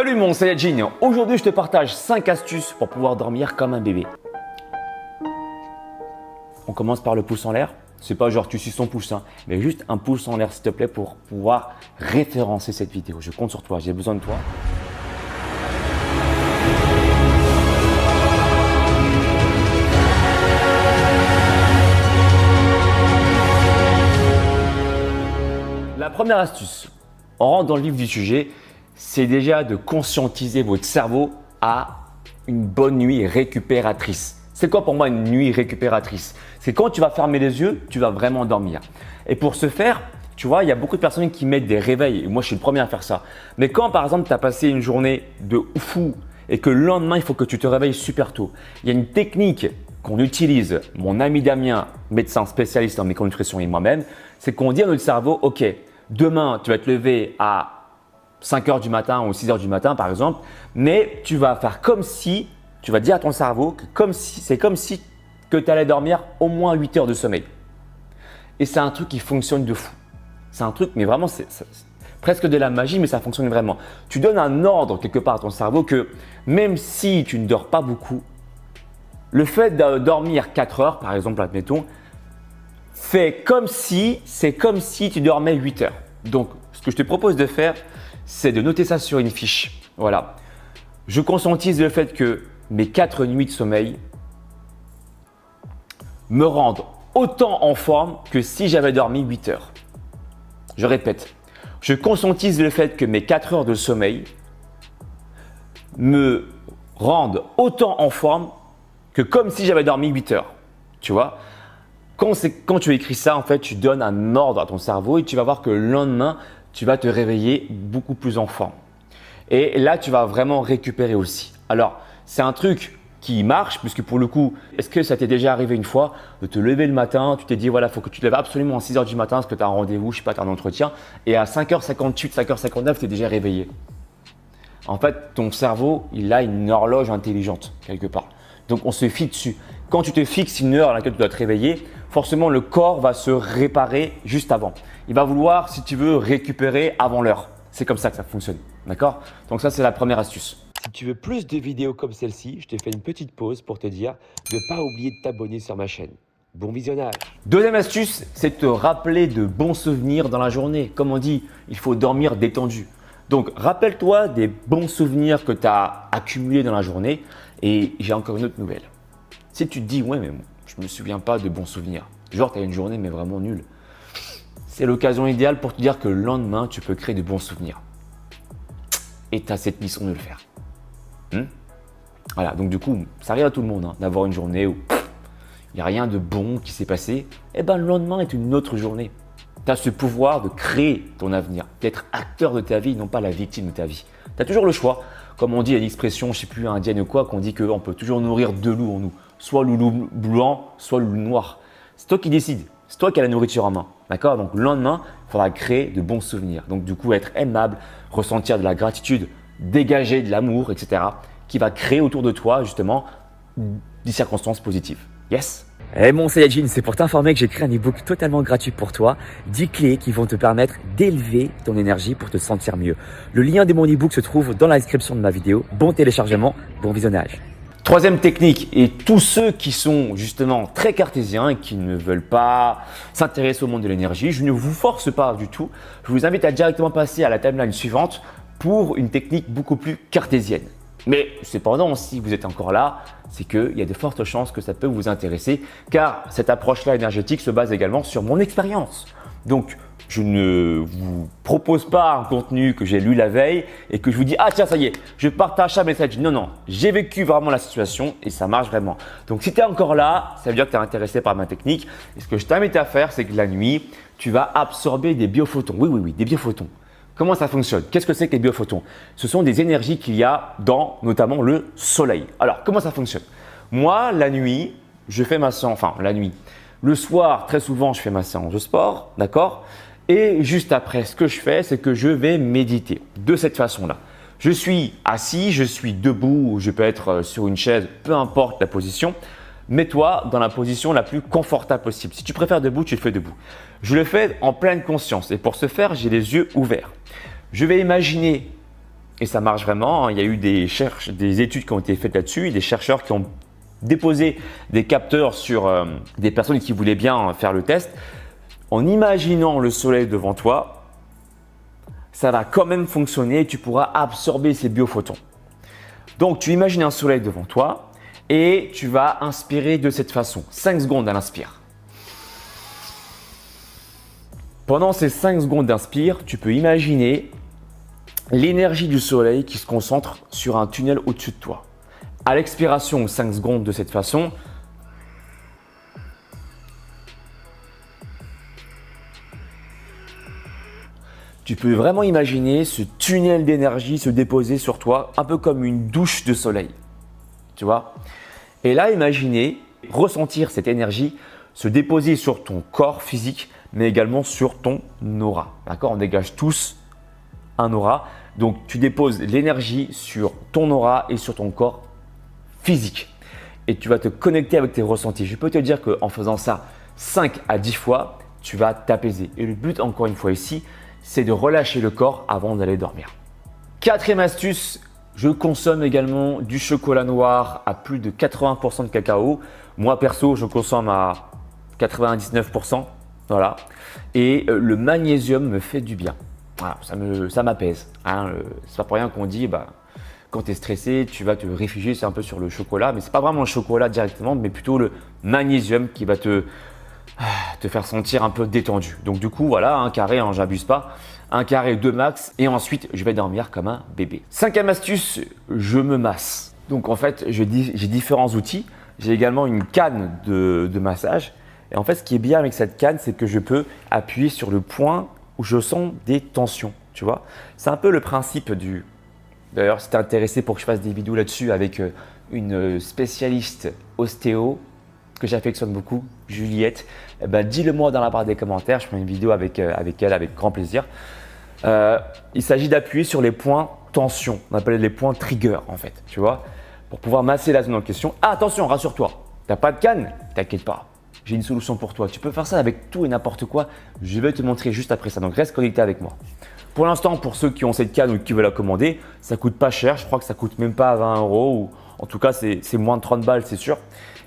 Salut mon Saiyajin, aujourd'hui je te partage 5 astuces pour pouvoir dormir comme un bébé. On commence par le pouce en l'air. C'est pas genre tu suces ton pouce, mais juste un pouce en l'air s'il te plaît pour pouvoir référencer cette vidéo. Je compte sur toi, j'ai besoin de toi. La première astuce, on rentre dans le vif du sujet, c'est déjà de conscientiser votre cerveau à une bonne nuit récupératrice. C'est quoi pour moi une nuit récupératrice? C'est quand tu vas fermer les yeux, tu vas vraiment dormir. Et pour ce faire, tu vois, il y a beaucoup de personnes qui mettent des réveils. Et moi, je suis le premier à faire ça. Mais quand par exemple, tu as passé une journée de fou et que le lendemain, il faut que tu te réveilles super tôt, il y a une technique qu'on utilise, mon ami Damien, médecin spécialiste en micronutrition et moi-même, c'est qu'on dit à notre cerveau, ok, demain, tu vas te lever à 5 heures du matin ou 6 heures du matin par exemple, mais tu vas faire comme si, tu vas dire à ton cerveau que c'est comme si que tu allais dormir au moins 8 heures de sommeil. Et c'est un truc qui fonctionne de fou. C'est un truc, mais vraiment, c'est presque de la magie, mais ça fonctionne vraiment. Tu donnes un ordre quelque part à ton cerveau que même si tu ne dors pas beaucoup, le fait de dormir 4 heures par exemple, admettons, c'est comme si tu dormais 8 heures. Donc, ce que je te propose de faire, c'est de noter ça sur une fiche. Voilà. Je conscientise le fait que mes 4 nuits de sommeil me rendent autant en forme que si j'avais dormi 8 heures. Je répète, je conscientise le fait que mes 4 heures de sommeil me rendent autant en forme que comme si j'avais dormi 8 heures. Tu vois? Quand tu écris ça, en fait, tu donnes un ordre à ton cerveau et tu vas voir que le lendemain, tu vas te réveiller beaucoup plus en forme. Et là, tu vas vraiment récupérer aussi. Alors, c'est un truc qui marche puisque pour le coup, est-ce que ça t'est déjà arrivé une fois de te lever le matin, tu t'es dit voilà, il faut que tu te lèves absolument à 6 heures du matin parce que tu as un rendez-vous, je sais pas, tu as un entretien et à 5h58, 5h59, tu es déjà réveillé. En fait, ton cerveau, il a une horloge intelligente quelque part. Donc, on se fie dessus. Quand tu te fixes une heure à laquelle tu dois te réveiller, forcément, le corps va se réparer juste avant. Il va vouloir, si tu veux, récupérer avant l'heure. C'est comme ça que ça fonctionne. D'accord? Donc ça, c'est la première astuce. Si tu veux plus de vidéos comme celle-ci, je te fais une petite pause pour te dire de ne pas oublier de t'abonner sur ma chaîne. Bon visionnage. Deuxième astuce, c'est de te rappeler de bons souvenirs dans la journée. Comme on dit, il faut dormir détendu. Donc, rappelle-toi des bons souvenirs que tu as accumulés dans la journée. Et j'ai encore une autre nouvelle. Si tu te dis, ouais, mais je ne me souviens pas de bons souvenirs. Genre, tu as une journée, mais vraiment nulle. C'est l'occasion idéale pour te dire que le lendemain, tu peux créer de bons souvenirs. Et tu as cette mission de le faire. Voilà, donc du coup, ça arrive à tout le monde d'avoir une journée où il n'y a rien de bon qui s'est passé. Et bien, le lendemain est une autre journée. Tu as ce pouvoir de créer ton avenir, d'être acteur de ta vie, non pas la victime de ta vie. Tu as toujours le choix. Comme on dit, il y a l'expression, je ne sais plus, indienne ou quoi, qu'on dit qu'on peut toujours nourrir deux loups en nous. Soit le loup blanc, soit le loup noir. C'est toi qui décides. C'est toi qui as la nourriture en main. D'accord? Donc, le lendemain, il faudra créer de bons souvenirs. Donc, du coup, être aimable, ressentir de la gratitude, dégager de l'amour, etc. qui va créer autour de toi, justement, des circonstances positives. Yes? Hey mon Saiyajin, c'est pour t'informer que j'ai créé un e-book totalement gratuit pour toi, 10 clés qui vont te permettre d'élever ton énergie pour te sentir mieux. Le lien de mon e-book se trouve dans la description de ma vidéo. Bon téléchargement, bon visionnage. Troisième technique, et tous ceux qui sont justement très cartésiens et qui ne veulent pas s'intéresser au monde de l'énergie, je ne vous force pas du tout. Je vous invite à directement passer à la timeline suivante pour une technique beaucoup plus cartésienne. Mais cependant, si vous êtes encore là, c'est qu'il y a de fortes chances que ça peut vous intéresser car cette approche-là énergétique se base également sur mon expérience. Donc, je ne vous propose pas un contenu que j'ai lu la veille et que je vous dis « Ah tiens, ça y est, je partage ça, mais ça dit non, non, j'ai vécu vraiment la situation et ça marche vraiment. » Donc, si tu es encore là, ça veut dire que tu es intéressé par ma technique. Et ce que je t'invite à faire, c'est que la nuit, tu vas absorber des biophotons. Oui, des biophotons. Comment ça fonctionne? Qu'est-ce que c'est que les biophotons? Ce sont des énergies qu'il y a dans notamment le soleil. Alors, comment ça fonctionne? Moi, la nuit, je fais ma séance, enfin la nuit. Le soir, très souvent, je fais ma séance de sport, d'accord? Et juste après, ce que je fais, c'est que je vais méditer de cette façon-là. Je suis assis, je suis debout, je peux être sur une chaise, peu importe la position. Mets-toi dans la position la plus confortable possible. Si tu préfères debout, tu le fais debout. Je le fais en pleine conscience et pour ce faire, j'ai les yeux ouverts. Je vais imaginer et ça marche vraiment. Il y a eu des études qui ont été faites là-dessus, des chercheurs qui ont déposé des capteurs sur des personnes qui voulaient bien faire le test. En imaginant le soleil devant toi, ça va quand même fonctionner et tu pourras absorber ces biophotons. Donc, tu imagines un soleil devant toi et tu vas inspirer de cette façon. 5 secondes à l'inspire. Pendant ces 5 secondes d'inspire, tu peux imaginer l'énergie du soleil qui se concentre sur un tunnel au-dessus de toi. À l'expiration, 5 secondes de cette façon, tu peux vraiment imaginer ce tunnel d'énergie se déposer sur toi, un peu comme une douche de soleil. Tu vois? Et là, imaginez ressentir cette énergie se déposer sur ton corps physique, mais également sur ton aura. D'accord? On dégage tous un aura. Donc, tu déposes l'énergie sur ton aura et sur ton corps physique. Et tu vas te connecter avec tes ressentis. Je peux te dire qu'en faisant ça 5 à 10 fois, tu vas t'apaiser. Et le but, encore une fois ici, c'est de relâcher le corps avant d'aller dormir. Quatrième astuce, je consomme également du chocolat noir à plus de 80% de cacao. Moi, perso, je consomme à 99%. Voilà. Et le magnésium me fait du bien. Voilà, ça m'apaise. Hein. C'est pas pour rien qu'on dit quand tu es stressé, tu vas te réfugier un peu sur le chocolat. Mais ce n'est pas vraiment le chocolat directement, mais plutôt le magnésium qui va te faire sentir un peu détendu. Donc du coup, voilà, un carré, hein, j'abuse pas. Un carré 2 max et ensuite, je vais dormir comme un bébé. Cinquième astuce, je me masse. Donc en fait, j'ai différents outils. J'ai également une canne de massage. Et en fait, ce qui est bien avec cette canne, c'est que je peux appuyer sur le point où je sens des tensions, tu vois. C'est un peu le principe du… D'ailleurs, si tu es intéressé pour que je fasse des vidéos là-dessus avec une spécialiste ostéo que j'affectionne beaucoup, Juliette, dis-le moi dans la barre des commentaires. Je ferai une vidéo avec elle avec grand plaisir. Il s'agit d'appuyer sur les points tension. On appelle les points trigger en fait, tu vois, pour pouvoir masser la zone en question. Ah, attention, rassure-toi, tu n'as pas de canne? T'inquiète pas. J'ai une solution pour toi. Tu peux faire ça avec tout et n'importe quoi. Je vais te montrer juste après ça. Donc, reste connecté avec moi. Pour l'instant, pour ceux qui ont cette canne ou qui veulent la commander, ça ne coûte pas cher. Je crois que ça ne coûte même pas 20 € ou en tout cas, c'est moins de 30 balles, c'est sûr.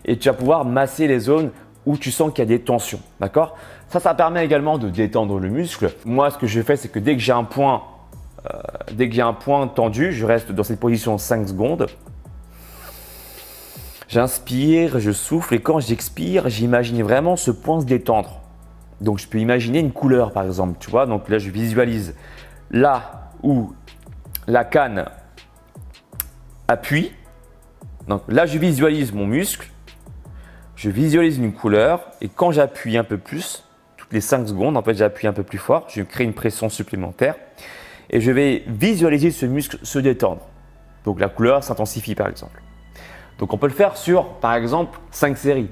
Et tu vas pouvoir masser les zones où tu sens qu'il y a des tensions. D'accord? Ça permet également de détendre le muscle. Moi, ce que je fais, c'est que dès que j'ai un point tendu, je reste dans cette position 5 secondes. J'inspire, je souffle et quand j'expire, j'imagine vraiment ce point se détendre. Donc, je peux imaginer une couleur par exemple, tu vois. Donc là, je visualise là où la canne appuie. Donc là, je visualise mon muscle. Je visualise une couleur et quand j'appuie un peu plus, toutes les 5 secondes, en fait, j'appuie un peu plus fort. Je crée une pression supplémentaire et je vais visualiser ce muscle se détendre. Donc, la couleur s'intensifie par exemple. Donc, on peut le faire sur, par exemple, 5 séries.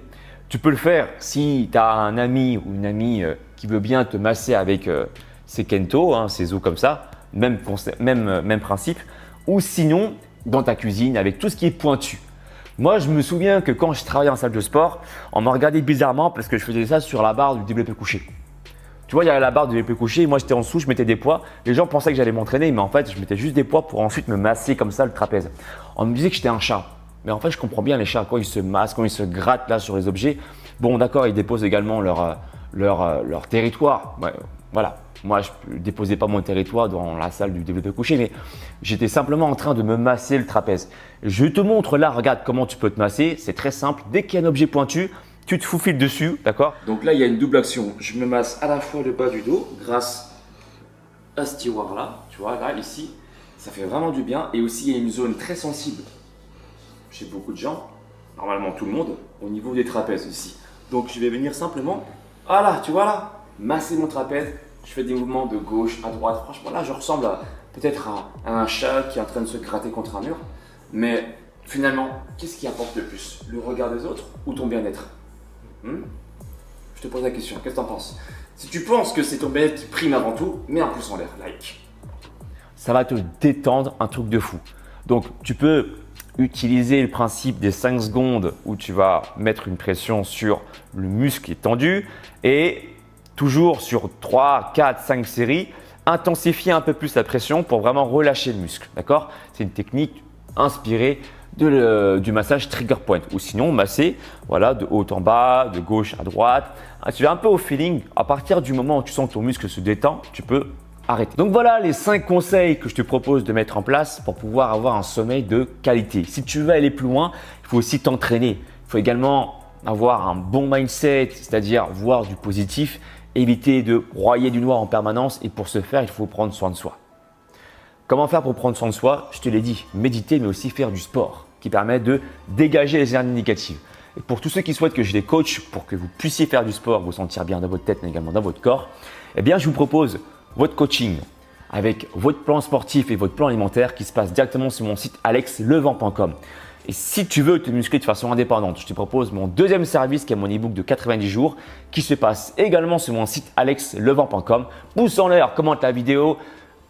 Tu peux le faire si tu as un ami ou une amie qui veut bien te masser avec ses kento, hein, ses os comme ça, même principe. Ou sinon, dans ta cuisine avec tout ce qui est pointu. Moi, je me souviens que quand je travaillais en salle de sport, on m'a regardé bizarrement parce que je faisais ça sur la barre du développé couché. Tu vois, il y a la barre du développé couché et moi, j'étais en dessous, je mettais des poids. Les gens pensaient que j'allais m'entraîner, mais en fait, je mettais juste des poids pour ensuite me masser comme ça le trapèze. On me disait que j'étais un chat. Mais en fait, je comprends bien les chats, quand ils se massent, quand ils se grattent là sur les objets. Bon, d'accord, ils déposent également leur territoire. Ouais, voilà. Moi, je ne déposais pas mon territoire dans la salle du développé couché, mais j'étais simplement en train de me masser le trapèze. Je te montre là, regarde comment tu peux te masser. C'est très simple. Dès qu'il y a un objet pointu, tu te faufiles dessus, d'accord? Donc là, il y a une double action. Je me masse à la fois le bas du dos grâce à ce tiroir-là. Tu vois, là, ici, ça fait vraiment du bien. Et aussi, il y a une zone très sensible chez beaucoup de gens, normalement tout le monde, au niveau des trapèzes ici. Donc, je vais venir simplement, voilà, tu vois là, masser mon trapèze. Je fais des mouvements de gauche à droite. Franchement, là, je ressemble peut-être à un chat qui est en train de se gratter contre un mur. Mais finalement, qu'est-ce qui apporte le plus? Le regard des autres ou ton bien-être? Je te pose la question, qu'est-ce que tu en penses? Si tu penses que c'est ton bien-être qui prime avant tout, mets un pouce en l'air, like. Ça va te détendre, un truc de fou. Donc, tu peux utiliser le principe des 5 secondes où tu vas mettre une pression sur le muscle qui est tendu et toujours sur 3, 4, 5 séries, intensifier un peu plus la pression pour vraiment relâcher le muscle. D'accord? C'est une technique inspirée du massage trigger point ou sinon masser voilà, de haut en bas, de gauche à droite. Tu vas un peu au feeling. À partir du moment où tu sens que ton muscle se détend, tu peux arrêter. Donc voilà les 5 conseils que je te propose de mettre en place pour pouvoir avoir un sommeil de qualité. Si tu veux aller plus loin, il faut aussi t'entraîner. Il faut également avoir un bon mindset, c'est-à-dire voir du positif, éviter de broyer du noir en permanence et pour ce faire, il faut prendre soin de soi. Comment faire pour prendre soin de soi? Je te l'ai dit, méditer mais aussi faire du sport qui permet de dégager les énergies négatives. Et pour tous ceux qui souhaitent que je les coach pour que vous puissiez faire du sport, vous sentir bien dans votre tête mais également dans votre corps, eh bien je vous propose votre coaching avec votre plan sportif et votre plan alimentaire qui se passe directement sur mon site alexlevent.com. Et si tu veux te muscler de façon indépendante, je te propose mon deuxième service qui est mon e-book de 90 jours qui se passe également sur mon site alexlevent.com. Pouce en l'air, commente la vidéo,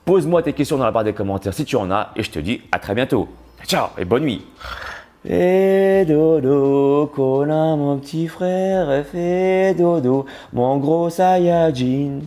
pose-moi tes questions dans la barre des commentaires si tu en as et je te dis à très bientôt. Ciao et bonne nuit. Fais dodo, Colin mon petit frère, fais dodo, mon gros Saiyajin.